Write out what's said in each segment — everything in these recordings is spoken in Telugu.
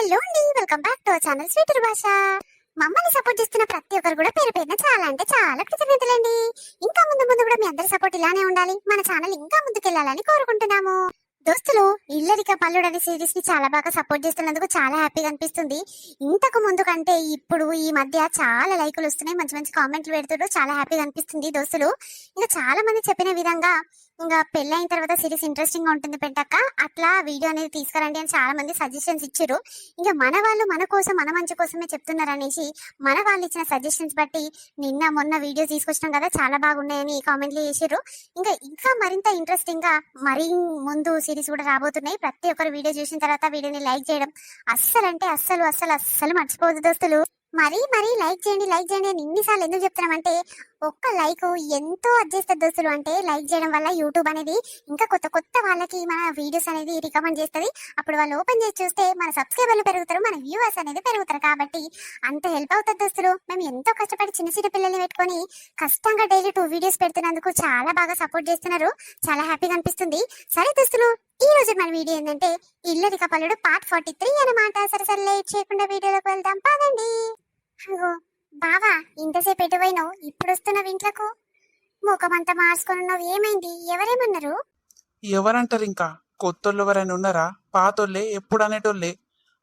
హలో అండి, welcome back to our channel sweet భాష. మమ్మల్ని సపోర్ట్ చేస్తున్న ప్రతి ఒక్కరు కూడా పేరు పేరున చాలా అంటే చాలా కృతజ్ఞతలండి. ఇంకా ముందు ముందు కూడా మీ అందరి సపోర్ట్ ఇలానే ఉండాలి. మన ఛానల్ ఇంకా ముందుకెళ్లాలని కోరుకుంటున్నాము. దోస్తులు, ఇల్లరిక పల్లుడు అనే సిరీస్ ని చాలా బాగా సపోర్ట్ చేస్తున్నందుకు చాలా హ్యాపీగా అనిపిస్తుంది. ఇంతకు ముందు కంటే ఇప్పుడు ఈ మధ్య చాలా లైకులు వస్తున్నాయి, మంచి మంచి కామెంట్లు పెడుతున్నారు, చాలా హ్యాపీగా అనిపిస్తుంది దోస్తులు. ఇంకా చాలా మంది చెప్పిన విధంగా ఇంకా పెళ్ళైన తర్వాత సిరీస్ ఇంట్రెస్టింగ్ గా ఉంటుంది పెట్టక్క, అట్లా వీడియో అనేది తీసుకురండి అని చాలా మంది సజెషన్స్ ఇచ్చారు. ఇంకా మన వాళ్ళు మన కోసం మన మంచి కోసమే చెప్తున్నారు అనేసి మన వాళ్ళు ఇచ్చిన సజెషన్స్ బట్టి నిన్న మొన్న వీడియో తీసుకొచ్చినాం కదా, చాలా బాగున్నాయని కామెంట్లు చేసారు. ఇంకా మరింత ఇంట్రెస్టింగ్ గా మరీ ముందు సిరీస్ కూడా రాబోతున్నాయి. ప్రతి ఒక్కరు వీడియో చూసిన తర్వాత వీడియోని లైక్ చేయడం అస్సలు అంటే అస్సలు అస్సలు అస్సలు మర్చిపోవద్దు దోస్తులు. మరీ లైక్ చేయండి అని ఇన్నిసార్లు ఎందుకు చెప్తున్నామంటే ఒక్క లైక్ ఎంతో అడ్జేస్తారు దోస్తులు. అంటే లైక్ చేయడం వల్ల యూట్యూబ్ అనేది ఇంకా కొత్త కొత్త వాళ్ళకి మన వీడియోస్ అనేది రికమెండ్ చేస్తుంది. అప్పుడు వాళ్ళు ఓపెన్ చేసి చూస్తే మన సబ్స్క్రైబర్లు పెరుగుతారు, మన వ్యూవర్స్ అనేది పెరుగుతారు. కాబట్టి అంత హెల్ప్ అవుతుంది దోస్తులు. మేము ఎంతో కష్టపడి చిన్న చిన్న పిల్లల్ని పెట్టుకొని కష్టంగా డైలీ 2 వీడియోస్ పెడుతున్నందుకు చాలా బాగా సపోర్ట్ చేస్తున్నారు, చాలా హ్యాపీగా అనిపిస్తుంది. సరే దోస్తులు, ఈ రోజు మన వీడియో ఏంటంటే ఇల్లరిక పల్లుడు పార్ట్ 43 అన్నమాట. సరే లేట్ చేయకుండా వీడియోలోకి వెళ్దాం పదండి. అగో బావా, ఇంతసేపు ఎటువైనావు? ఇప్పుడు వస్తున్నావు ఇంట్లోకు, ముఖమంతా మార్చుకున్నావు, ఏమైంది? ఎవరేమన్నారు? ఎవరంటారు? ఇంకా కొత్తోళ్ళు ఎవరైనా ఉన్నారా? పాతోళ్ళే ఎప్పుడు అనేటోళ్ళే.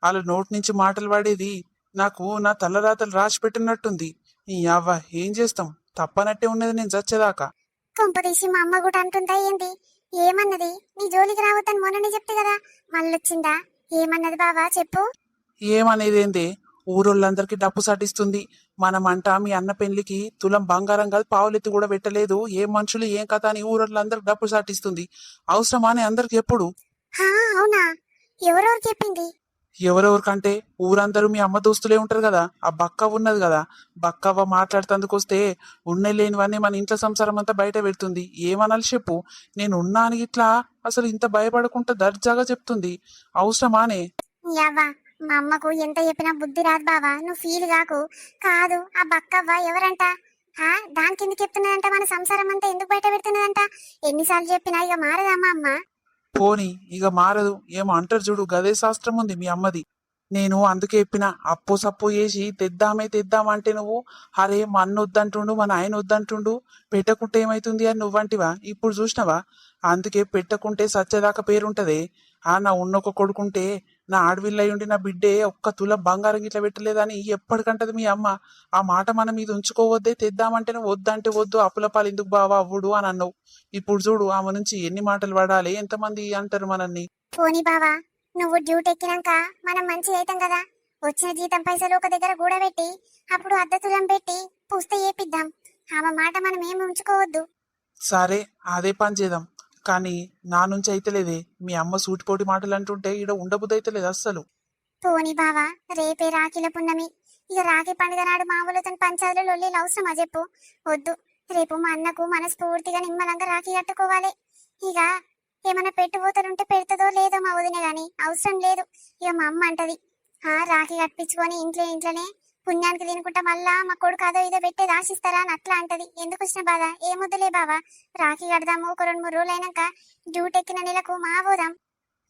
వాళ్ళ నోటి నుంచి మాటలు పడేది నాకు నా తలరాతలు రాసి పెట్టినట్టుంది. ఈ అవ్వ ఏం చేస్తాం, తప్పనట్టే ఉన్నది నేను చచ్చేదాకా. కొంపదీసి మా అమ్మ కూడా అంటుందా ఏంది? ఏమన్నది? నీ జోలికి రావద్దని మొన్ననే చెప్తే కదా, మళ్ళొచ్చిందా? ఏమన్నది బావా చెప్పు. ఏమనేదేందే, ఊరోళ్ళందరికీ డప్పు సాటిస్తుంది. మనమంట మీ అన్న పెళ్లికి తులం బంగారం కాదు పావులెత్తి కూడా పెట్టలేదు. ఏం మనుషులు ఏం కథ అని ఊరోళ్ళందరికి డప్పు సాటిస్తుంది. అవసరమా అని అందరికి ఎప్పుడు? అవునా? ఎవరెవరు చెప్పింది? ఎవరెవరికంటే ఊరందరూ మీ అమ్మ దోస్తులే ఉంటారు కదా. ఆ బక్కవ్వ ఉన్నది కదా, బక్కవ్వ మాట్లాడుతందుకు వస్తే ఉన్నే లేనివన్నీ మన ఇంట్లో సంసారం అంతా బయట పెడుతుంది. ఏమనాలి చెప్పు? నేను ఉన్నాను ఇట్లా అసలు ఇంత భయపడకుండా దర్జాగా చెప్తుంది. అవసరమానే? మా అమ్మకు ఎంత చెప్పినా బుద్ధి రాదు బావా, నువ్వు ఫీల్ కాకు. కాదు, ఆ బక్కవ్వ ఎవరంట? దానికి ఎందుకు చెప్తున్నదంట? మన సంసారం అంతా ఎందుకు బయట పెడుతున్నదంట? ఎన్నిసార్లు చెప్పినా ఇక మారదమ్మా అమ్మ. పోని ఇక మారదు. ఏమో అంటారు చూడు, గదే శాస్త్రం ఉంది మీ అమ్మది. నేను అందుకే చెప్పిన, అప్పు సప్పు చేసి తెద్దామంటే నువ్వు అరే మా అన్న వద్దంటుండు, మన ఆయన వద్దంటుండు, పెట్టకుంటే ఏమైతుంది అని నువ్వంటివా? ఇప్పుడు చూసినవా? అందుకే పెట్టకుంటే సచ్చేదాకా పేరుంటదే. నా ఉన్నొక కొడుకుంటే నా ఆడవిల్లయి ఉండి నా బిడ్డే ఒక్క తుల బంగారం ఇట్లా పెట్టలేదని ఎప్పటికంటది మీ అమ్మ. ఆ మాట మన మీద ఉంచుకోవద్దే. తెద్దామంటే నువ్వు వద్దంటే వద్దు, అప్పుల పాలు ఎందుకు బావా అవ్వుడు అని అన్నావు. ఇప్పుడు చూడు ఆమె నుంచి ఎన్ని మాటలు పడాలి, ఎంతమంది అంటారు మనల్ని. పోనీ బావా, నువ్వు డ్యూటీ ఎక్కినాక మనం మంచిగా అవుతాం కదా. వచ్చిన జీతం పైసలు ఒక దగ్గర కూడబెట్టి అప్పుడు అద్దతులం పెట్టి పూస్తే ఏపిద్దాం. ఆమె మాట మనం ఏమి ఉంచుకోవద్దు. సరే అదే పని చేద్దాం. కానీ నా నుంచి అయితలేదే. మీ అమ్మ సూటిపోటి మాటలు అంటుంటే ఈడ ఉండబుద్ధి అయితలేదు అస్సలు. పోనీ బావా, రేపే రాఖీల పున్నమి. ఇక రాఖీ పండుగ నాడు మామూలుతో పంచాయతీలో లొల్లీలు అవసరమా చెప్పు? వద్దు. రేపు మా అన్నకు మనస్ఫూర్తిగా నిమ్మలంగా రాఖీ కట్టుకోవాలి. ఇక ఏమైనా పెట్టుబోతలుంటే పెడుతుందో లేదో మా వదిన గాని అవసరం లేదు. ఇక మా అమ్మ అంటది, రాఖీ కట్టించుకొని ఇంట్లోనే పుణ్యానికి తినుకుంటా మళ్ళా మా కొడుకు అదో ఇదో పెట్టేది ఆశిస్తారా అని అట్లా అంటది. ఎందుకు వచ్చిన బాధ? ఏమొద్దులే బావా, రాఖీ కడదాము. ఒక 2-3 రోజులు అయినాక డ్యూటీ ఎక్కిన నెలకు మా పోదాం.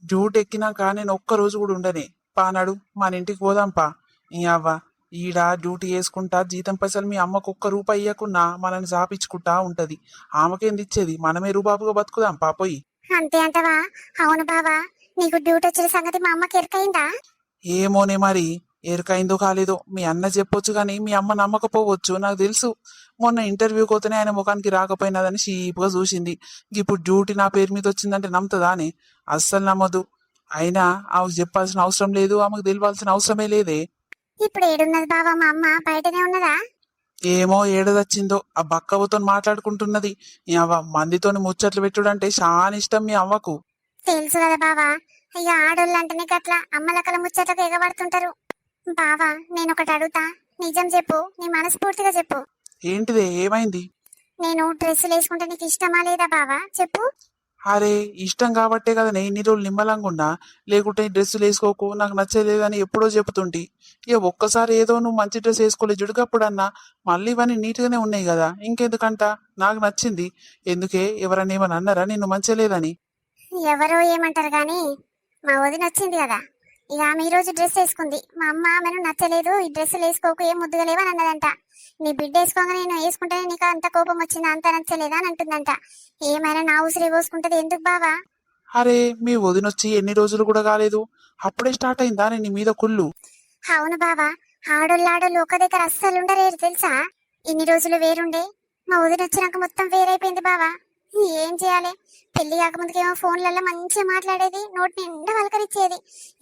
డ్యూటీ ఎక్కినాక నేను ఒక్క రోజు కూడా ఉండనే. పానాడు మన ఇంటికి పోదాంపా. ఈ అవ్వ ఈడ డ్యూటీ చేసుకుంటా జీతం పైసలు మీ అమ్మకు ఒక్క రూపాయి ఇవ్వకున్నా మనల్ని చాపించుకుంటా ఉంటది. ఆమెకేంది ఇచ్చేది? మనమే రూబాబుగా బతుకుదాం పాపోయి. అంతే అంటవా? అవును బావా, నీకు డ్యూటీ వచ్చిన సంగతి మా అమ్మకి ఎరకైందా? ఏమోనే మరి, ఎరుకైందో కాలేదో మీ అన్న చెప్పొచ్చు కానీ మీ అమ్మ నమ్మకపోవచ్చు, నాకు తెలుసు. మొన్న ఇంటర్వ్యూకి పోతేనే ఆయన ముఖానికి రాకపోయినదని షీప్గా చూసింది. ఇప్పుడు డ్యూటీ నా పేరు మీద వచ్చిందంటే నమ్ముతుందా అని? అస్సలు నమ్మదు. అయినా ఆమెకు చెప్పాల్సిన అవసరం లేదు, ఆమెకు తెలియాల్సిన అవసరమే లేదే. ఇప్పుడు ఏడున్నది బావా మా అమ్మ? బయటనే ఉన్నదా? ఏమో ఏడదచ్చిందో, ఆ బక్కవ్వతో మాట్లాడుకుంటున్నది. ఈ అవ్వ మందితోని ముచ్చట్లు పెట్టుడంటే చాలా ఇష్టం మీ అవ్వకు. తెలుసు కదా బావా, అయ్యా ఆడోళ్ళు అంటేనే గట్లా అమ్మలకల ముచ్చట్లకు ఎగబడుతుంటారు. బావా, నేను ఒకటి అడుగుతా, నిజం చెప్పు, నీ మనస్ఫూర్తిగా చెప్పు. ఏంటిదే? ఏమైంది? నేను డ్రెస్సులు వేసుకుంటే నీకు ఇష్టమా లేదా బావా చెప్పు. అరే ఇష్టం కాబట్టే కదా నేను ఇన్ని రోజులు నిమ్మలంగా ఉన్నా. లేకుంటే డ్రెస్సులు వేసుకోకు నాకు నచ్చలేదని ఎప్పుడో చెబుతుంటి. ఇక ఒక్కసారి ఏదో నువ్వు మంచి డ్రెస్ వేసుకోలేదు జుడుగప్పుడన్నా మళ్ళీ ఇవన్నీ నీట్గానే ఉన్నాయి కదా, ఇంకెందుకంట? నాకు నచ్చింది. ఎందుకే ఎవరన్నా ఏమని అన్నారా నిన్ను మంచిగా లేదని? ఎవరో ఏమంటారు గాని మా వదిన వచ్చింది కదా, ఇక ఆమె ఈ రోజు డ్రెస్ వేసుకుంది. మా అమ్మ ఆమెను నచ్చలేదు, ఈ డ్రెస్సులు వేసుకోకు ఏం ముద్దుగా లేవని అన్నదంట. నీ బిడ్డ వేసుకోగా నేను వేసుకుంటేనే నీకు అంత కోపం వచ్చిందా, అంత నచ్చలేదా అని అంటుందంట. ఏమైనా నా ఉసిరి పోసుకుంటది ఎందుకు బావా? అరే మీ వదినొచ్చి ఎన్ని రోజులు కూడా కాలేదు, అప్పుడే స్టార్ట్ అయిందా నీ మీద కుళ్ళు? అవును బావా, ఆడోళ్ళు ఒక దగ్గర అస్సలు ఉండలేరు తెలుసా. ఇన్ని రోజులు వేరుండే మా వదిన వచ్చినాక మొత్తం వేరైపోయింది బావా. ఏం చేయాలి? పెళ్లి కాకముందుకేమో ఫోన్లలో మంచిగా మాట్లాడేది, నోటి నిండా వలకరిచ్చేది.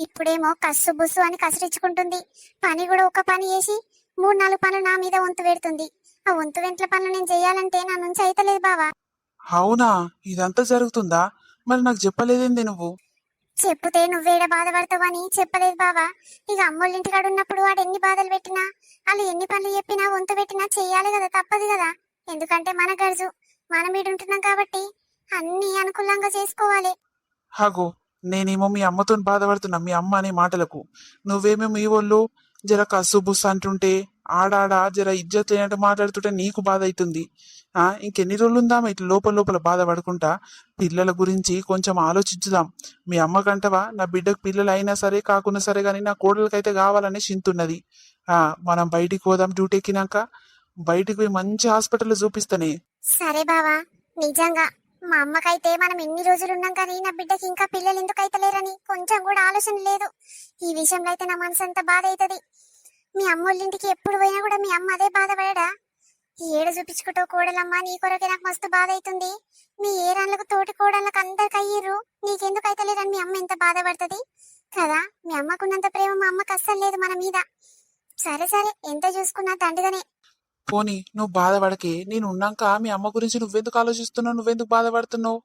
ఇప్పుడేమో కస్సు బుస్సు అని కసిరించుకుంటుంది. పని కూడా ఒక పని చేసి 3-4 పనులు నా మీద వంతు పెడుతుంది. ఆ వంతు వెంట్ల పనులు నేను చెయ్యాలంటే నా నుంచి అయితలేదు బావా. అవునా, ఇదంతా జరుగుతుందా? మరి నాకు చెప్పలేదేంది నువ్వు? చెప్తే నువ్వేడ బాధపడతావని చెప్పలేదు బావా. ఇక అమ్మోళ్ళింటికాడ ఉన్నప్పుడు వాడు ఎన్ని బాధలు పెట్టినా, వాళ్ళు ఎన్ని పనులు చెప్పినా వంతు పెట్టినా చెయ్యాలి కదా, తప్పదు కదా. ఎందుకంటే మన గర్జు మనం ఈడుంటున్నాం కాబట్టి అన్ని అనుకూలంగా చేసుకోవాలి. హగో, నేనేమో మీ అమ్మతో బాధపడుతున్నా మీ అమ్మ అనే మాటలకు, నువ్వేమో మీ వాళ్ళు జర కస్సు బుస్సు అంటుంటే ఆడాడ జర ఇజ్జత్ లేనట్టు మాట్లాడుతుంటే నీకు బాధ అవుతుంది. ఇంకెన్ని రోజులు ఉందామా ఇట్లా లోపల లోపల బాధపడుకుంటా? పిల్లల గురించి కొంచెం ఆలోచించుదాం. మీ అమ్మకంటవా నా బిడ్డకు పిల్లలు అయినా సరే కాకున్నా సరే కానీ నా కోడలకైతే కావాలని చింతున్నది. మనం బయటికి పోదాం, డ్యూటీ ఎక్కినాక బయటికి పోయి మంచి హాస్పిటల్ చూపిస్తానే. సరే బావా, నిజంగా మా అమ్మకైతే మనం ఎన్ని రోజులు ఉన్నాం కానీ నా బిడ్డకి ఇంకా పిల్లలు ఎందుకు అయితలేరని కొంచెం కూడా ఆలోచన లేదు. ఈ విషయంలో అయితే నా మనసు అంత బాధ అవుతుంది. మీ అమ్మోళ్ళింటికి ఎప్పుడు పోయినా కూడా మీ అమ్మ అదే బాధపడడా? ఈ ఏడు చూపించుకుంటూ కోడలమ్మ నీ కొరకే నాకు మస్తు బాధ అవుతుంది. మీ ఏరాళ్ళకు తోటి కోడళ్ళకు అందరికి అయ్యారు, నీకెందుకు అయితలేరని మీ అమ్మ ఎంత బాధపడుతుంది కదా. మీ అమ్మకున్నంత ప్రేమ మా అమ్మకి అస్సలు లేదు మన మీద. సరే సరే, ఎంత చూసుకున్నా దండుగానే. పోనీ నువ్వు బాధపడకే, నేను ఉన్నాక మీ అమ్మ గురించి నువ్వెందుకు ఆలోచిస్తున్నావు, నువ్వెందుకు బాధపడుతున్నావు?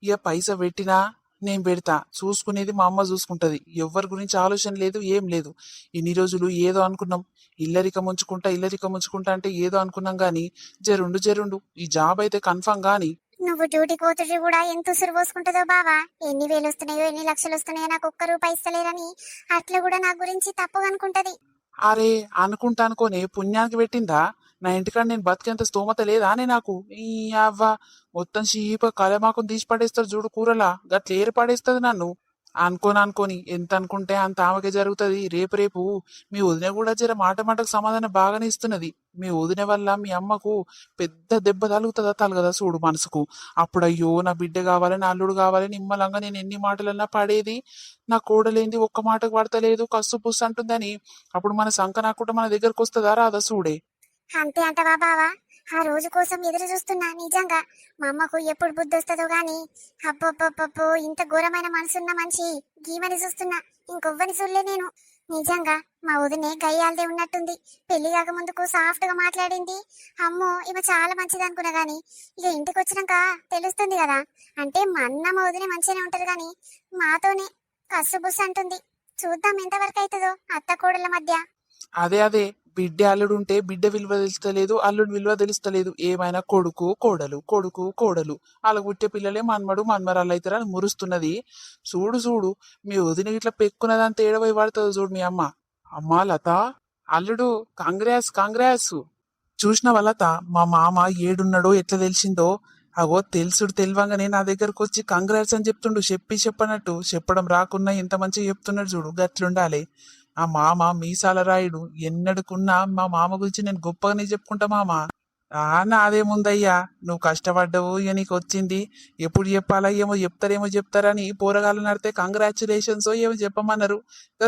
ఇక పైసా పెట్టినా నేను పెడతా, చూసుకునేది మా అమ్మ చూసుకుంటది. ఎవరి గురించి ఆలోచన లేదు, ఏం లేదు. ఇన్ని రోజులు ఏదో అనుకున్నాం, ఇల్లరికం ఉంచుకుంటా అంటే ఏదో అనుకున్నాం గాని జరుండు ఈ జాబ్ అయితే కన్ఫర్మ్ గాని. నువ్వు డ్యూటీ పోతుంటే కూడా ఎంత ఉసురు పోసుకుంటుందో బావా. ఎన్ని వేలు వస్తున్నాయో ఎన్ని లక్షలు వస్తున్నాయో నాకు ఒక్క రూపాయి ఇస్తలేరని అట్లా కూడా నా గురించి తప్పుగా అనుకుంటది. అరే అనుకుంటా అనుకోని పుణ్యానికి పెట్టిందా? నా ఇంటికాడ నేను బతికేంత స్తోమత లేదా అని నాకు? ఈ అవ్వ మొత్తం చీప కలమాకుని తీసి పడేస్తారు చూడు కూరలా, గట్ల ఏరి పడేస్తుంది నన్ను. అనుకోని ఎంత అనుకుంటే అంత ఆమెకే జరుగుతుంది. రేపు రేపు మీ వదిన కూడా జర మాట మాటకు సమాధానం బాగానే ఇస్తున్నది. మీ వదిన వల్ల మీ అమ్మకు పెద్ద దెబ్బ తలుగుతుందా తలగదా చూడు మనసుకు. అప్పుడు అయ్యో నా బిడ్డ కావాలి, నా అల్లుడు కావాలి నిమ్మలంగా నేను ఎన్ని మాటలన్నా పడేది. నా కోడలేంది ఒక్క మాటకు పడతలేదు, కస్సు పుస్సు అంటుందని అప్పుడు మన సంక నాకుండా మన దగ్గరకు వస్తుందా రాదా చూడే. అంతే అంటవా బావా? ఆ రోజు కోసం ఎదురు చూస్తున్నా నిజంగా. మా అమ్మకు ఎప్పుడు బుద్ధి వస్తుందో గాని. అబ్బబ్బబ్బబ్బో, ఇంత ఘోరమైన మనసున్న మనిషి గీమని చూస్తున్నా, ఇంకొవ్వని చూడలే నేను. నిజంగా మా వదినే గయ్యాలదే ఉన్నట్టుంది. పెళ్లి కాక ముందుకు సాఫ్ట్ గా మాట్లాడింది. అమ్మో ఇవ చాలా మంచిది అనుకున్నా గాని ఇక ఇంటికి వచ్చినాక తెలుస్తుంది కదా. అంటే మా అన్న మా వదినే మంచిగానే ఉంటారు గాని మాతోనే కస్సు బుస్సు అంటుంది. చూద్దాం ఎంతవరకు అవుతుందో అత్త కోడల మధ్య. అదే బిడ్డ అల్లుడు ఉంటే బిడ్డ విలువ తెలుస్తలేదు, అల్లుడు విలువ తెలుస్తలేదు. ఏమైనా కొడుకు కోడలు వాళ్ళకు పుట్టే పిల్లలే మన్మరాలు అవుతారు అని మురుస్తున్నది. చూడు మీ వదిన ఇట్లా పెక్కున్నదంతా ఏడవై పడుతుంది చూడు మీ అమ్మ. అమ్మా లత, అల్లుడు కాంగ్రాస్. చూసిన లత, మా మామ ఏడున్నాడో ఎట్లా తెలిసిందో. అగో తెలుసుడు తెలివంగానే నా దగ్గరకు వచ్చి కంగ్రాట్స్ అని చెప్తుండు, చెప్పనట్టు. చెప్పడం రాకున్నా ఎంత మంచిగా చెప్తున్నాడు చూడు, గట్లుండాలి. ఆ మామ మీసాల రాయుడు. ఎన్నడుకున్నా మా మామ గురించి నేను గొప్పగానే చెప్పుకుంటా మామ. నాదేముందయ్యా, నువ్వు కష్టపడ్డావు, ఇక నీకు వచ్చింది. ఎప్పుడు చెప్పాలా ఏమో చెప్తారని పోరగాళ్ళు నడితే కంగ్రాచులేషన్స్ ఏమో చెప్పమన్నారు.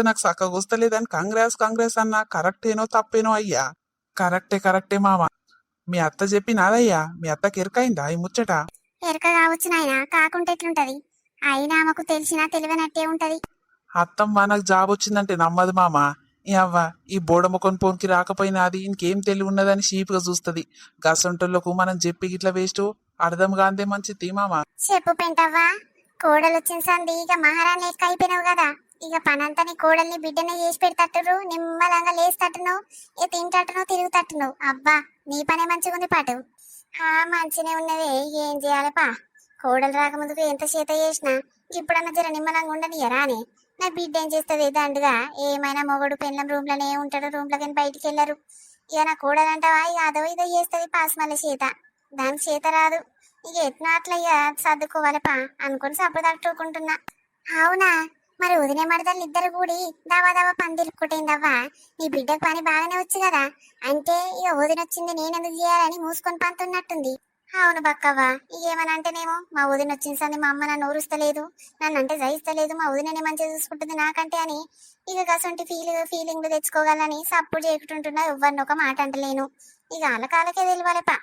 నాకు చక్కగా వస్తలేదని కంగ్రాస్ అన్నా. కరెక్టేనో తప్పేనో అయ్యా? కరెక్టే మామ. మీ అత్త చెప్పినాదయ్యా, మీ అత్తకి ఎరకైందా ఈ ముచ్చట? ఎరక కావచ్చు నాయన, కాకుంటే ఎట్లుంటది. అయినా ఆమెకు తెలిసినా తెలివనట్టే ఉంటది. అత్తమ్మ నాకు జాబ్ వచ్చిందంటే నమ్మదు మామ. ఈ అవ్వ ఈ బోడముఖం పోన్కి రాకపోయినా అది ఇంకేం తెలివి ఉన్నదని షీప్గా చూస్తుంది. గసంటోళ్లకు మనం చెప్పి గిట్ల వేస్ట్, అర్థం కాందే మంచిది మామ. చెప్పు పెంటవ్వా, కోడలు వచ్చిన సంది ఇక మహారాణి లెక్క అయిపోయినావు కదా. ఇక పనంతా నీ కోడల్ని బిడ్డనే చేసి పెడతట్టురు, నిమ్మలంగా లేస్తట్టున్నావు, ఇక తింటట్టున్నావు, తిరుగుతట్టున్నావు. అబ్బా నీ పనే మంచిగా ఉంది పాటు. మంచినే ఉన్నవే, ఏం చేయాలపా. కోడలు రాకముందుకు ఎంత చేత చేసినా ఇప్పుడన్నా జర నిమ్మలంగా ఉండనియరా అని. నా బిడ్డ ఏం చేస్తుంది దండుగా, ఏమైనా మొగడు పెళ్ళం రూమ్లోనే ఉంటాడు, రూమ్లోకి బయటికి వెళ్ళరు. ఇక నా కోడలు అంటావా, ఇక అదో ఇదో చేస్తుంది పాస్మల్ల చేత. దానికి చేత రాదు, ఇక ఎట్లా అట్లా ఇక సర్దుకోవాలపా అనుకుని సప్పుడు తట్టుకుంటున్నా. అవునా, మరి వదిన మరదలు ఇద్దరు కూడి దావా దావా పని తిరుక్కుంటేందవ్వా నీ బిడ్డకు పని బాగానే వచ్చు కదా అంటే ఇక వదిన వచ్చింది నేనెందుకు చేయాలని మూసుకొని పంతున్నట్టుంది. అవును బక్కవ్వ, ఇకేమని అంటేనేమో మా వదిన వచ్చిన సంది మా అమ్మ నన్ను ఊరుస్తలేదు, నన్ను అంటే జయిస్తలేదు, మా వదిననే మంచిగా చూసుకుంటుంది నాకంటే అని ఇక గసంటి ఫీలింగ్లు తెచ్చుకోగలని సప్పుడు చేయకుంటున్నా ఎవరిని ఒక మాట అంటలేను. ఇక ఆలకాలకే తెలియాలపా.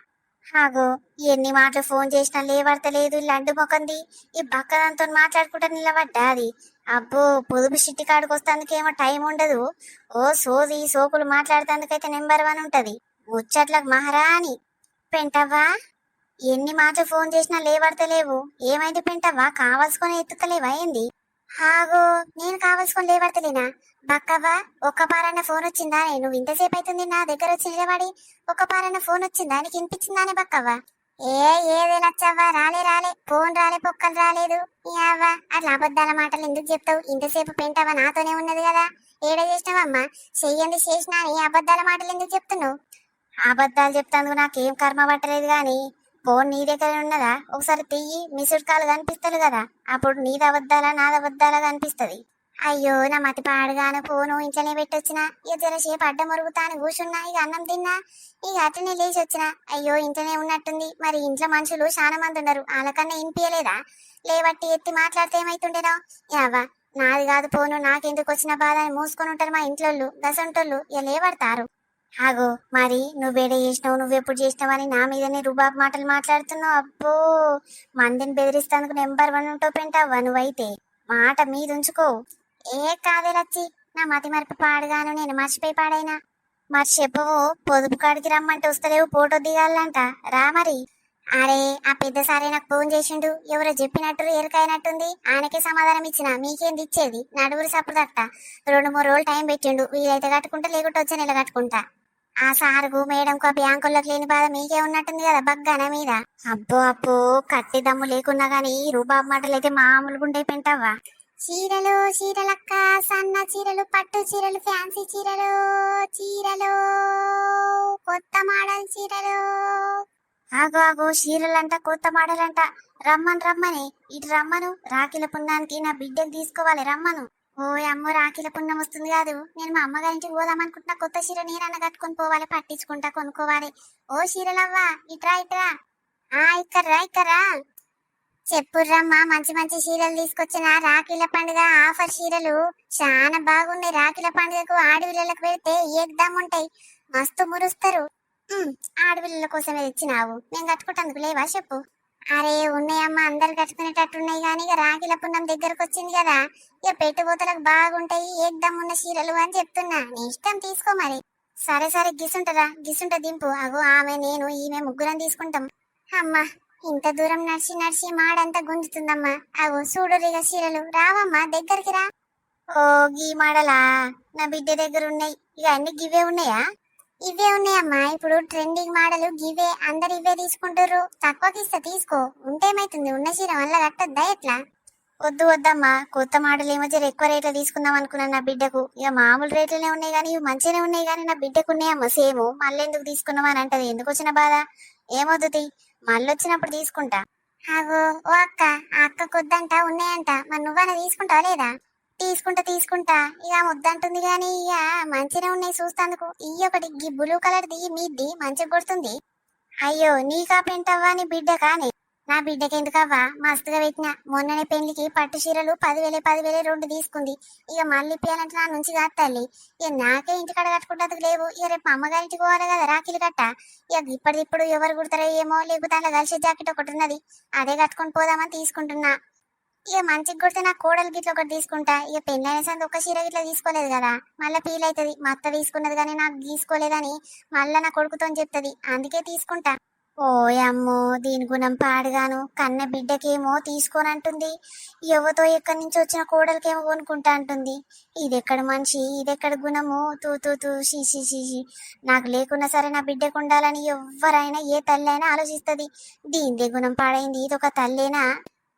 హాగో, ఎన్ని మాటలు ఫోన్ చేసినా లేవర్తలేదు లండు మొకంది. ఈ బక్కదంతో మాట్లాడుకుంటా నిలబడ్డా అది. అబ్బో, పొదుపు చిట్టి కాడికి వస్తాందుకేమో టైం ఉండదు. ఓ సోది సోకులు మాట్లాడుతందుకైతే నెంబర్ 1 ఉంటది. ముచ్చట్లకు మహారాణి. పెంటవ్వా, ఎన్ని మాటలు ఫోన్ చేసినా లేవర్తలేవు, ఏమైంది పెంటవ్వా? కావాల్సుకొని ఎత్తుతలేవా ఏంది? హాగో, నేను కావాల్సుకొని లేవర్తలేనా? బక్కవ్వా, ఒక్క పారన్న ఫోన్ వచ్చిందా? నువ్వు ఇంతసేపు అవుతుంది నా దగ్గర వచ్చి నిలబడి. ఒక్క పారన్న ఫోన్ వచ్చిందా? నీకు వినిపించిందానే బక్కవ్వా? ఏదే నచ్చవ్వా, రాలే ఫోన్ రాలే, పొక్కలు రాలేదు. అవ్వా, అట్లా అబద్ధాల మాటలు ఎందుకు చెప్తావు? ఇంతసేపు పెంటవ్వ నాతోనే ఉన్నది కదా, ఏడ చేసినావమ్మా? చెయ్యంది చేసినా అని అబద్ధాల మాటలు ఎందుకు చెప్తున్నావు? అబద్ధాలు చెప్తాందుకు నాకేం కర్మ పట్టలేదు గాని ఫోన్ నీ దగ్గర ఉన్నదా? ఒకసారి తీయి, మిస్డ్ కాల్ కనిపిస్తుంది కదా, అప్పుడు నీది అబద్ధాలా నాది అబద్ధాలా కనిపిస్తుంది. అయ్యో, నా మతి పాడుగాను ఫోను ఇంట్లోనే పెట్టొచ్చిన. ఇక జరసేపు అడ్డం మరుగుతాను కూర్చున్నా, ఇక అన్నం తిన్నా, ఇక అట్లనే లేచి వచ్చిన. అయ్యో, ఇంట్లోనే ఉన్నట్టుంది. మరి ఇంట్లో మనుషులు చాలా మంది ఉన్నారు, వాళ్ళకన్నా ఇంపియలేదా? లేవట్టి ఎత్తి మాట్లాడితే ఏమైతుండేనో. యావా, నాది కాదు ఫోను, నాకెందుకు వచ్చిన బాధ అని మూసుకొని ఉంటారు మా ఇంట్లోళ్ళు. గసంటోళ్ళు ఇక లేవడతారు. ఆగో, మరి నువ్వేడ చేసినావు, నువ్వెప్పుడు చేసినావు అని నా మీదనే రుబాబ్ మాటలు మాట్లాడుతున్నావు. అబ్బో, మందిని బెదిరిస్తానికి నెంబర్ 1 ఉంటావు పెంటవ్వా నువ్వైతే. మాట మీద ఉంచుకో. కాదే లచ్చి, నా మతి మరపు పాడుగాను, నేను మర్చిపోయి పాడైనా. మరి చెప్పవు, పొదుపు కాడికి రమ్మంటే వస్తలేవు, ఫోటో దిగాలంట, రా మరి. అరే, ఆ పెద్ద సారే నాకు ఫోన్ చేసిండు, ఎవరో చెప్పినట్టు ఎరకైనట్టుంది. ఆయనకే సమాధానం ఇచ్చిన, మీకేంది ఇచ్చేది? నడుగురు సప్పుడు తట్ట 2-3 రోజులు టైం పెట్టిండు. వీలైతే కట్టుకుంటా, లేకుంటే వచ్చే నెల కట్టుకుంటా. ఆ సారుకు మేడంకు ఆ బ్యాంకుల్లోకి లేని బాధ మీకే ఉన్నట్టుంది కదా బగ్గాన మీద. అబ్బో, కట్టి దమ్ము లేకున్నా గానీ రూబాబు మాటలు అయితే మామూలుగా ఉండే పెంటవ్వా. చీరలక్క, సన్న చీరలు, పట్టు చీరలు, ఫ్యాన్సీ చీరలు, కొత్త మోడల్ చీరలు. ఆగో, చీరలంట, కొత్త మోడల్ అంట. రమ్మని ఇటు రమ్మను. రాఖీల పుణ్యానికి నా బిడ్డకు తీసుకోవాలి, రమ్మను. ఓ అమ్మో, రాఖీల పుణ్యం వస్తుంది కాదు, నేను మా అమ్మగారింటికి పోదామనుకుంటున్నా. కొత్త చీర నేనన్న కట్టుకొని పోవాలి, పట్టించుకుంటా, కొనుక్కోవాలి. ఓ చీరలవ్వా, ఇట్రా. ఇక్కడ్రా. చెప్పుర్రమ్మా, మంచి మంచి చీరలు తీసుకొచ్చిన. రాఖీల పండుగ ఆఫర్ చీరలు చాలా బాగున్నాయి. రాఖీల పండుగకు ఆడపిల్లలకు పెడితే ఏకదమ్ ఉంటాయి, మస్తు మురుస్తారు. ఆడపిల్లల కోసమే తెచ్చినావు, నేను కట్టుకుంటాను లేవా చెప్పు. అరే ఉన్నాయమ్మా, అందరు కట్టుకునేటట్టున్నాయి కానీ ఇక రాఖీల పున్నం దగ్గరకు వచ్చింది కదా, ఇక పెట్టుబోతలకు బాగుంటాయి ఏకదమ్ ఉన్న చీరలు అని చెప్తున్నా. నీ ఇష్టం, తీసుకో మరి. సరే గిసుంట దింపు. అగో, ఆమె నేను ఈమె ముగ్గురం తీసుకుంటాం. అమ్మా, ఇంత దూరం నడిచి మాడంతా గుంజుతుందమ్మా. అగో చూడురిగా చీరలు, రావమ్మా దగ్గరికి రా. ఓ, గీ మాడలా నా బిడ్డ దగ్గర ఉన్నాయి. ఇక అన్ని గివే ఉన్నాయా? ఇవే ఉన్నాయమ్మా, ఇప్పుడు ట్రెండింగ్ మోడల్ గివే, అందరు ఇవే తీసుకుంటారు. తక్కువకి ఇస్తా, తీసుకో. ఉంటేమైతుంది, ఉన్న చీర వల్ల కట్టద్దా ఎట్లా? వద్దమ్మా, కొత్త మోడల్ ఏమో జర ఎక్కువ రేట్లో తీసుకుందాం అనుకున్నాను నా బిడ్డకు. ఇక మామూలు రేట్లనే ఉన్నాయి కానీ ఇవి మంచిగానే ఉన్నాయి కానీ నా బిడ్డకు ఉన్నాయమ్మా సేమ్. మళ్ళీ ఎందుకు తీసుకున్నావు అని అంటది. ఎందుకు వచ్చిన బాధ? ఏమొద్దు, మళ్ళీ వచ్చినప్పుడు తీసుకుంటా. ఆగో, ఓ అక్క, ఆ అక్క కొద్దంట ఉన్నాయంట, మరి నువ్వన్నా తీసుకుంటావా లేదా? తీసుకుంటా. ఇక ముద్దంటుంది గాని ఇక మంచిగా ఉన్నాయి చూస్తాందుకు. ఈ ఒకటి ఈ బ్లూ కలర్ ది మీది మంచిగా కొడుతుంది. అయ్యో, నీకా పెంటవ్వా నీ బిడ్డ కానీ? నా బిడ్డకి ఎందుకవ్వా, మస్తుగా పెట్టిన. మొన్ననే పెళ్లికి పట్టు చీరలు 10,000 2 తీసుకుంది. ఇక మళ్ళీ ఇప్పియాలంటే నా నుంచి కాదు తల్లి. ఇక నాకే ఇంటికాడ కట్టుకుంటా లేవు. ఇక రేపు అమ్మగారింటికి పోవాలి కదా రాఖీలు కట్ట. ఇక ఇప్పుడు ఎవరు కుడతారో ఏమో, లేకపోతే అలా కలిసి జాకెట్ ఒకటి ఉన్నది, అదే కట్టుకొని పోదామని తీసుకుంటున్నా. ఇక మంచిగా కొడితే నా కోడలు గిట్ల ఒకటి తీసుకుంటా. ఇక పెళ్ళైన సంది ఒక చీర గిట్ల తీసుకోలేదు కదా, మళ్ళీ ఫీల్ అవుతుంది. మా అత్త తీసుకున్నది కానీ నాకు తీసుకోలేదని మళ్ళా నా కొడుకుతో చెప్తుంది, అందుకే తీసుకుంటా. ఓ అమ్మో, దీని గుణం పాడుగాను. కన్న బిడ్డకేమో తీసుకోనంటుంది, ఎవతో ఎక్కడి నుంచి వచ్చిన కోడలకేమో కొనుక్కుంటా అంటుంది. ఇదెక్కడ మనిషి, ఇదెక్కడ గుణము? తూ షీ. నాకు లేకున్నా సరే నా బిడ్డకు ఉండాలని ఎవరైనా ఏ తల్లి అయినా ఆలోచిస్తుంది. దీనిదే గుణం పాడైంది, ఇదొక తల్లేనా?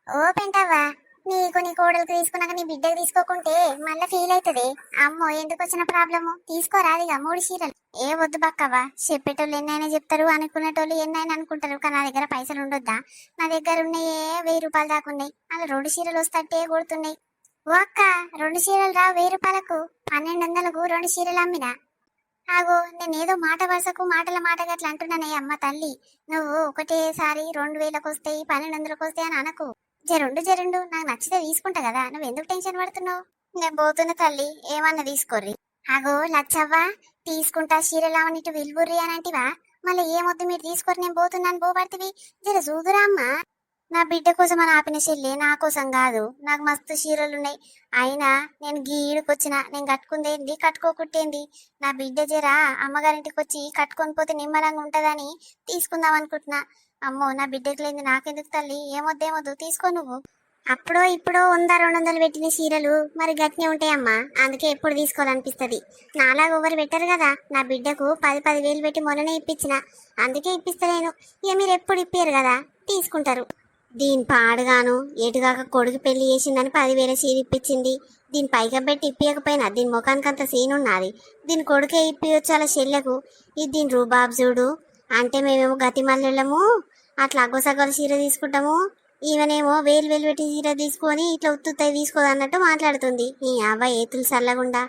ఓ పెంటవ్వా, నీకు నీ కోడలికి తీసుకున్నాక నీ బిడ్డకు తీసుకోకుంటే మళ్ళీ ఫీల్ అవుతుంది. అమ్మో, ఎందుకు వచ్చిన ప్రాబ్లము? తీసుకోరాదిగా 3 చీరలు. ఏ వద్దు బక్కవ్వా, చెప్పేటోళ్ళు ఎన్నైనా చెప్తారు, అనుకునేటోళ్ళు ఎన్నైనా అనుకుంటారు, కానీ నా దగ్గర పైసలు ఉండొద్దా? నా దగ్గర ఉన్నాయే 1000 రూపాయలు దాకా ఉన్నాయి, అలా 2 చీరలు వస్తట్టే కొడుతున్నాయి. ఓ అక్క, 2 చీరలు రా 1000 రూపాయలకు. 1200కు 2 చీరలు అమ్మినా. ఆగో, నేనేదో మాట వరుసకు మాటల మాటగా అట్లా అంటున్నానే అమ్మ తల్లి. నువ్వు ఒకటేసారి 2000కు వస్తాయి 1200కు వస్తాయి అని అనకు. జరుండు నాకు నచ్చితే తీసుకుంటా కదా, నువ్వు ఎందుకు టెన్షన్ పడుతున్నావు? నేను పోతున్న తల్లి, ఏమన్నా తీసుకోర్రి. ఆగో లచ్చవ్వ, తీసుకుంటా చీరలావని ఇటు విలువుర్రి అని అంటివా? మళ్ళీ ఏమొద్దు మీరు తీసుకొని నేను పోతున్నాను పోబడితివి. జర చూదురా అమ్మా. నా బిడ్డ కోసం అని ఆపిన చెల్లి, నా కోసం కాదు. నాకు మస్తు చీరలున్నాయి. అయినా నేను గీడుకొచ్చిన, నేను కట్టుకుందేంది కట్టుకోకుట్టేంది. నా బిడ్డ జరా అమ్మగారింటికి వచ్చి కట్టుకొని పోతే నిమ్మలంగా ఉంటదని తీసుకుందాం అనుకుంటున్నా. అమ్మో, నా బిడ్డకు లేని నాకెందుకు తల్లి? ఏమొద్దేమొద్దు, తీసుకో నువ్వు. అప్పుడో ఇప్పుడో 100 200 పెట్టిన చీరలు మరి గట్టినే ఉంటాయమ్మా. అందుకే ఎప్పుడు తీసుకోవాలనిపిస్తుంది. నాలాగా ఎవరు పెట్టరు కదా. నా బిడ్డకు 10,000 పెట్టి మొన్ననే ఇప్పించిన, అందుకే ఇప్పిస్తలేను. ఇక మీరు ఎప్పుడు ఇప్పారు కదా, తీసుకుంటారు. దీని పాడుగాను ఎటుగాక కొడుకు పెళ్లి చేసిందని 10,000 చీర ఇప్పించింది. దీని పైగా పెట్టి ఇప్పియకపోయినా దీని ముఖానికి అంత సీన్ ఉన్నది. దీని కొడుకే ఇప్పియొచ్చు అలా చెల్లెకు. ఇది దీని రూబాబు చూడు. అంటే మేమేమో గతి మల్లెళ్ళము, అట్లా అగ్గోసగ్గల చీర తీసుకుంటాము. ఈమెనేమో 1000 పెట్టి చీర తీసుకొని ఇట్లా ఉత్తుత్తవి తీసుకోదన్నట్టు మాట్లాడుతుంది. ఈ అవ్వ ఏతులు చల్లగుండా.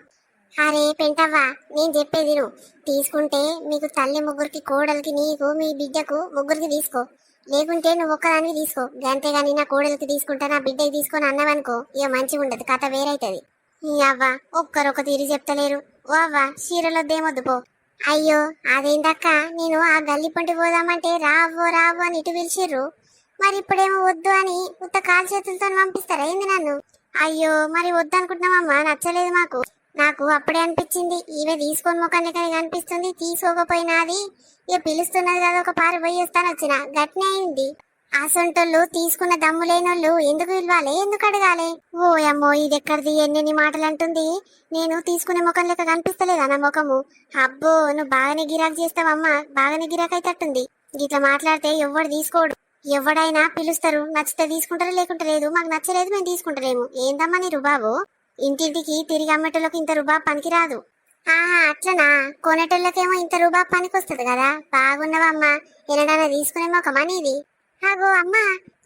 అరే పెంటవ్వా, నేను చెప్పేది నువ్వు. తీసుకుంటే మీకు తల్లి ముగ్గురికి, కోడలికి, నీకు మీ బిడ్డకు ముగ్గురికి తీసుకో. లేకుంటే నువ్వు ఒక్కదానికి తీసుకో. అంతేగాని నా కోడలికి తీసుకుంటా నా బిడ్డకి తీసుకొని అన్నావనుకో, ఇక మంచిగా ఉండదు, కథ వేరైతుంది. ఈ అవ్వ ఒక్కరొక తీరి చెప్తలేరు. ఓ అవ్వ, చీరలొద్దేమొద్దు పో. అయ్యో అదేందక్క, నేను ఆ గల్లి పొంటి పోదామంటే రావో రావో అని ఇటు పిలిచిర్రు. మరి ఇప్పుడేమో వద్దు అని ఉత్త కాలు చేతులతో పంపిస్తారా ఏంది నన్ను? అయ్యో, మరి వద్దు అనుకుంటున్నామమ్మా, నచ్చలేదు మాకు. నాకు అప్పుడే అనిపించింది, ఈమె తీసుకొని ముఖాన్ని కానీ కనిపిస్తుంది, తీసుకోకపోయినాది. ఇక పిలుస్తున్నది కదా, ఒక పారు పోయి వస్తాను వచ్చిన, గట్నే అయింది. అసొంటోళ్ళు తీసుకున్న దమ్ము లేనోళ్ళు ఎందుకు ఇవ్వాలి, ఎందుకు అడగాలి? ఓ అమ్మో, ఇది ఎక్కడిది, ఎన్ని మాటలు అంటుంది. నేను తీసుకునే ముఖం లెక్క కనిపిస్తలేదా నా ముఖము? అబ్బో, నువ్వు బాగానే గిరాకు చేస్తావమ్మా, బాగానే గిరాకు అయితట్టుంది. ఇట్లా మాట్లాడితే ఎవడు తీసుకోడు. ఎవడైనా పిలుస్తారు, నచ్చితే తీసుకుంటారు, లేకుంటే లేదు. మాకు నచ్చలేదు, మేము తీసుకుంటలేము. ఏందమ్మా నీ రుబాబు? ఇంటింటికి తిరిగి అమ్మేటోళ్ళకి ఇంత రూబాబు పనికిరాదు. అట్లనా? కొనేటోళ్ళకేమో ఇంత రూబాబు పనికి వస్తుంది కదా. బాగున్నావమ్మా, ఎనడైనా తీసుకునే మొక్కమా నీది? అగో అమ్మా,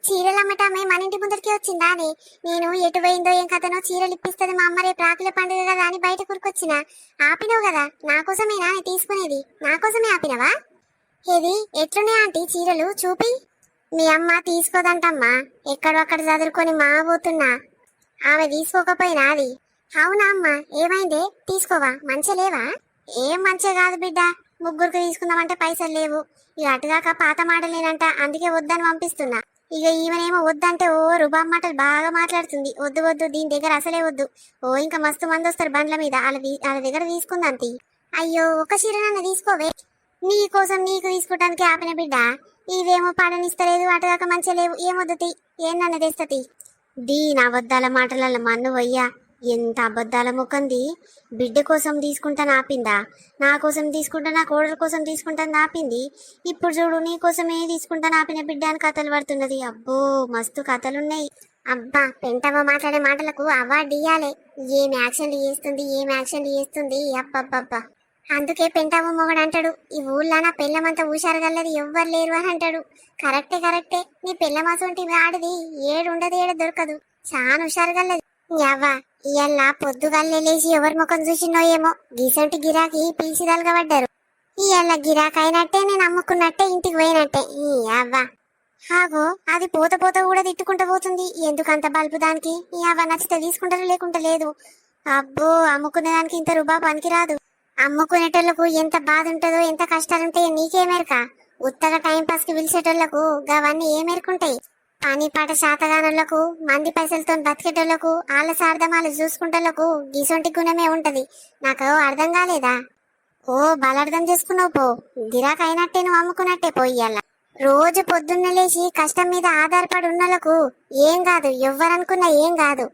చీరలు అమ్మటమే మన ఇంటి ముందరికి వచ్చిందా అని. నేను ఎటు పోయిందో ఏం కథనో, చీరలు ఇప్పిస్తుంది మా అమ్మ రేపు రాకుల పండుగ కదా అని బయట కురుకొచ్చిన. ఆపినవు కదా, నా కోసమేనా తీసుకునేది? నా కోసమే ఆపినవా? ఏది ఎట్లున్నాయి ఆంటీ చీరలు చూపి. మీ అమ్మ తీసుకోదంటమ్మా, ఎక్కడొక్కడ చదువుకొని మా పోతున్నా. ఆమె తీసుకోకపోయినా అది. అవునా అమ్మా, ఏమైందే? తీసుకోవా? మంచిగా లేవా? ఏం మంచిగా కాదు బిడ్డ, ముగ్గురికి తీసుకుందామంటే పైసలు లేవు. ఇక అటుగాక పాత మాటలేనంట, అందుకే వద్దని పంపిస్తున్నా. ఇక ఈమెనేమో వద్దంటే ఓ రుబాబ్ మాటలు బాగా మాట్లాడుతుంది. వద్దు వద్దు, దీని దగ్గర అసలే వద్దు. ఓ ఇంకా మస్తు మంది వస్తారు బండ్ల మీద, వాళ్ళ దగ్గర తీసుకుందాంతి. అయ్యో, ఒక చీరనన్న తీసుకోవే. నీ కోసం నీకు తీసుకోవటానికి ఆపిన బిడ్డ. ఇదేమో పాడనిస్తలేదు, అటుగాక మంచిగా లేవు. ఏమొద్దుతి, ఏమన్నా తెస్తతి. దీని అబద్ధాల మాటల మన్ను వయ్యా, ఎంత అబద్ధాల ముఖంది. బిడ్డ కోసం తీసుకుంటాను ఆపిందా, నా కోసం తీసుకుంటా, నా కోడల కోసం తీసుకుంటాను ఆపింది. ఇప్పుడు చూడు, నీ కోసమే తీసుకుంటాను ఆపిన బిడ్డ అని కథలు పడుతున్నది. అబ్బో, మస్తు కథలున్నాయి. అబ్బా, పెంటమ్మ మాట్లాడే మాటలకు అవార్డు ఇయ్యాలి. ఏం యాక్షన్లు చేస్తుంది. అబ్బబ్బబ్బా. అందుకే పెంటమ్మ మొగడు అంటాడు, ఈ ఊళ్ళో నా పెళ్ళమంతా ఊషారగల్లది ఎవ్వరు లేరు అని అంటాడు. కరెక్టే. నీ పెళ్ళమాసంటి ఆడిది ఏడుండదు, దొరకదు. చాలా హుషారుగల్లది. యవ్వా, ఇయ్యాల పొద్దుగాల్లే లేచి ఎవరి ముఖం చూసినో ఏమో, గీసంటి గిరాకి పీసిదాలుగా పడ్డారు. ఇయ్యాల గిరాకి అయినట్టే, నేను అమ్ముకున్నట్టే, ఇంటికి పోయినట్టే. ఈ అవ్వ హాగో, అది పోత కూడా తిట్టుకుంటూ పోతుంది. ఎందుకంత బల్బు దానికి? ఈ అవ్వ నచ్చితే తీసుకుంటారు, లేకుంటే లేదు. అబ్బో, అమ్ముకునే దానికి ఇంత రూబా పనికిరాదు. అమ్ముకునేటోళ్లకు ఎంత బాధ ఉంటుందో, ఎంత కష్టాలుంటాయో నీకేమేరక. ఉత్తగా టైంపాస్ కి పిలిచేటోళ్లకు గవన్నీ ఏమేరుకుంటాయి. పని పాట శాతగానులకు, మంది పైసలతో బతికేటోళ్లకు, ఆళ్ళ సార్థమాలు చూసుకుంటోళ్లకు గీసొంటి గుణమే ఉంటది. నాకు అర్థం కాలేదా? ఓ, బలర్థం చేసుకున్నావు పో. గిరాక్ అయినట్టే, నువ్వు అమ్ముకున్నట్టే పోయ్యాల. రోజు పొద్దున్న లేచి కష్టం మీద ఆధారపడి ఉన్నోళ్లకు ఏం కాదు, ఎవ్వరనుకున్నా ఏం కాదు.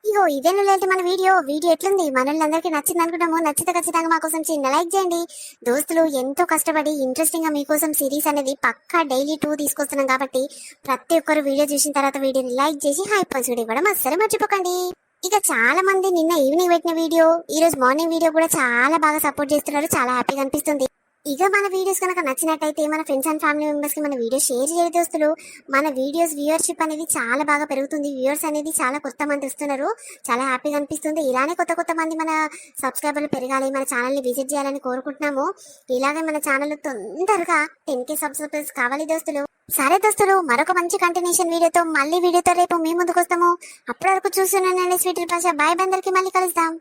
ఇగో ఇదే లేంటి మన వీడియో ఎట్లుంది? మనోళ్ళందరికీ నచ్చింది అనుకుంటాము. నచ్చితే ఖచ్చితంగా మా కోసం చిన్న లైక్ చేయండి. దోస్తులు ఎంతో కష్టపడి ఇంట్రెస్టింగ్ గా మీకోసం సిరీస్ అనేది పక్కా డైలీ 2 తీసుకొస్తున్నాం కాబట్టి ప్రతి ఒక్కరు వీడియో చూసిన తర్వాత వీడియోని లైక్ చేసి హైప్ పంచుకోవడం కూడా అస్సలు మర్చిపోకండి. ఇక చాలా మంది నిన్న ఈవినింగ్ పెట్టిన వీడియో, ఈ రోజు మార్నింగ్ వీడియో కూడా చాలా బాగా సపోర్ట్ చేస్తున్నారు. చాలా హ్యాపీగా అనిపిస్తుంది. ఇక మన వీడియోస్ కనుక నచ్చినట్టయితే మన ఫ్రెండ్స్ అండ్ ఫ్యామిలీ మెంబర్స్ కి మన వీడియో షేర్ చేయ దోస్తులు. మన వీడియోస్ వ్యూవర్షిప్ అనేది చాలా బాగా పెరుగుతుంది. వ్యూవర్స్ అనేది చాలా కొత్త మంది వస్తున్నారు. చాలా హ్యాపీగా అనిపిస్తుంది. ఇలానే కొత్త కొత్త మంది మన సబ్స్క్రైబర్లు పెరగాలి, మన ఛానల్ ని విజిట్ చేయాలని కోరుకుంటున్నాము. ఇలాగే మన ఛానల్ తొందరగా 10K సబ్స్క్రైబర్స్ కావాలి దోస్తులు. సరే దోస్తులు, మరొక మంచి కంటిన్యూషన్ వీడియోతో రేపు మీ ముందుకు వస్తాము. అప్పటి వరకు చూస్తున్నానండి స్వీటర్ భాష. బాయ్, అందరికి మళ్ళీ కలుద్దాం.